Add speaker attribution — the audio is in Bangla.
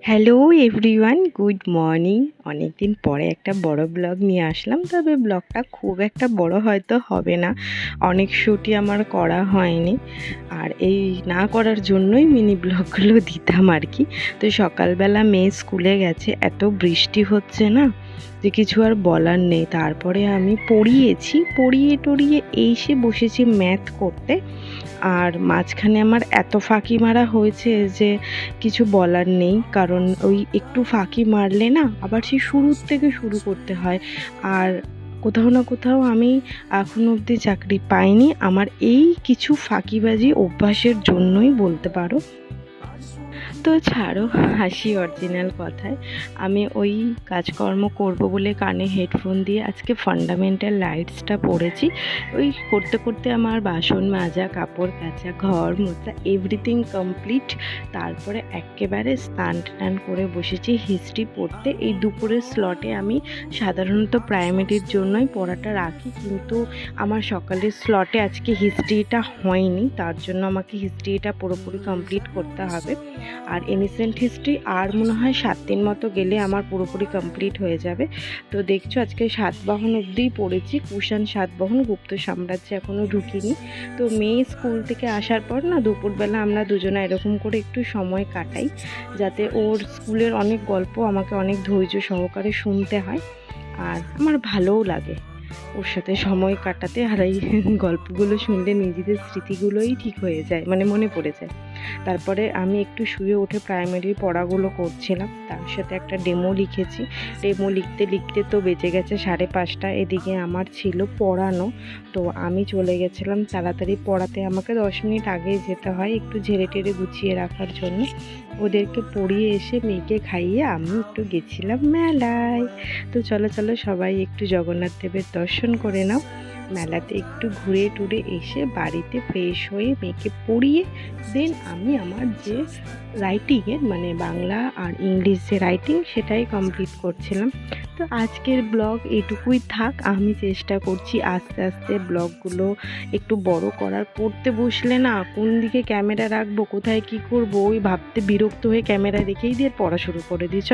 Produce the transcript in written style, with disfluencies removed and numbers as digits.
Speaker 1: Hello everyone, good morning. অনেক দিন পরে একটা বড় ব্লগ নিয়ে আসলাম, তবে ব্লগটা খুব একটা বড় হয়তো হবে না। অনেক শ্যুটই আমার করা হয়নি, আর এই না করার জন্যই মিনি ব্লগগুলো দিতাম আর কি। তো সকালবেলা মেয়ে স্কুলে গেছে, এত বৃষ্টি হচ্ছে না যে কিছু আর বলার নেই। তারপরে আমি পড়িয়ে টড়িয়ে এসে বসেছি ম্যাথ করতে। আর মাঝখানে আমার এত ফাঁকি মারা হয়েছে যে কিছু বলার নেই, কারণ ওই একটু ফাঁকি মারলে না আবার সেই শুরুর থেকে শুরু করতে হয়। আর কোথাও না কোথাও আমি এখনো অবধি চাকরি পাইনি আমার এই কিছু ফাঁকিবাজি অভ্যাসের জন্যই বলতে পারো। তো ছাড়ো, হাসি অরিজিনাল কথায়। আমি ওই কাজকর্ম করব বলে কানে হেডফোন দিয়ে আজকে ফান্ডামেন্টাল রাইটসটা পড়েছি। ওই করতে করতে আমার বাসন মাজা, কাপড় কাচা, ঘর মোছা এভরিথিং কমপ্লিট। তারপরে একেবারে স্নান টান করে বসেছি হিস্ট্রি পড়তে। এই দুপুরের স্লটে আমি সাধারণত প্রাইমারির জন্যই পড়াটা রাখি, কিন্তু আমার সকালের স্লটে আজকে হিস্ট্রিটা হয়নি, তার জন্য আমাকে হিস্ট্রিটা পুরোপুরি কমপ্লিট করতে হবে। আর এনিসেন্ট হিস্ট্রি আর মনে হয় 7 দিন মতো গেলে আমার পুরোপুরি কমপ্লিট হয়ে যাবে। তো দেখছো আজকে সাতবাহন অবধিই পড়েছি, কুষাণ সাতবাহন, গুপ্ত সাম্রাজ্যে এখনও ঢুকিনি। তো মেয়ে স্কুল থেকে আসার পর না দুপুরবেলা আমরা দুজনে এরকম করে একটু সময় কাটাই, যাতে ওর স্কুলের অনেক গল্প আমাকে অনেক ধৈর্য সহকারে শুনতে হয়, আর আমার ভালোও লাগে ওর সাথে সময় কাটাতে। আর এই গল্পগুলো শুনলে নিজেদের স্মৃতিগুলোই ঠিক হয়ে যায়, মানে মনে পড়ে যায়। তারপরে আমি একটু শুয়ে উঠে প্রাইমারির পড়াগুলো করছিলাম, তার সাথে একটা ডেমো লিখেছি। ডেমো লিখতে লিখতে তো বেজে গেছে 5:30। এদিকে আমার ছিল পড়ানো, তো আমি চলে গেছিলাম তাড়াতাড়ি পড়াতে। আমাকে 10 মিনিট আগেই যেতে হয় একটু ঝেড়ে টেড়ে গুছিয়ে রাখার জন্য। ওদেরকে পড়িয়ে এসে মেয়েকে খাইয়ে আমি একটু গেছিলাম মেলায়। তো চলো চলো সবাই একটু জগন্নাথ দেবের দর্শন করে নাও। মেলাতে একটু ঘুরে টুরে এসে বাড়িতে ফ্রেশ হয়ে মেয়েকে পড়িয়ে দেন আমি আমার যে রাইটিংয়ের মানে বাংলা আর ইংলিশ যে রাইটিং সেটাই কমপ্লিট করছিলাম। তো আজকের ব্লগ এটুকুই থাক। আমি চেষ্টা করছি আস্তে আস্তে ব্লগগুলো একটু বড় করার। পড়তে বসলে না কোন দিকে ক্যামেরা রাখবো, কোথায় কি করব, ওই ভাবতে বিরক্ত হয়ে ক্যামেরা রেখেই দিয়ে পড়া শুরু করে দিই।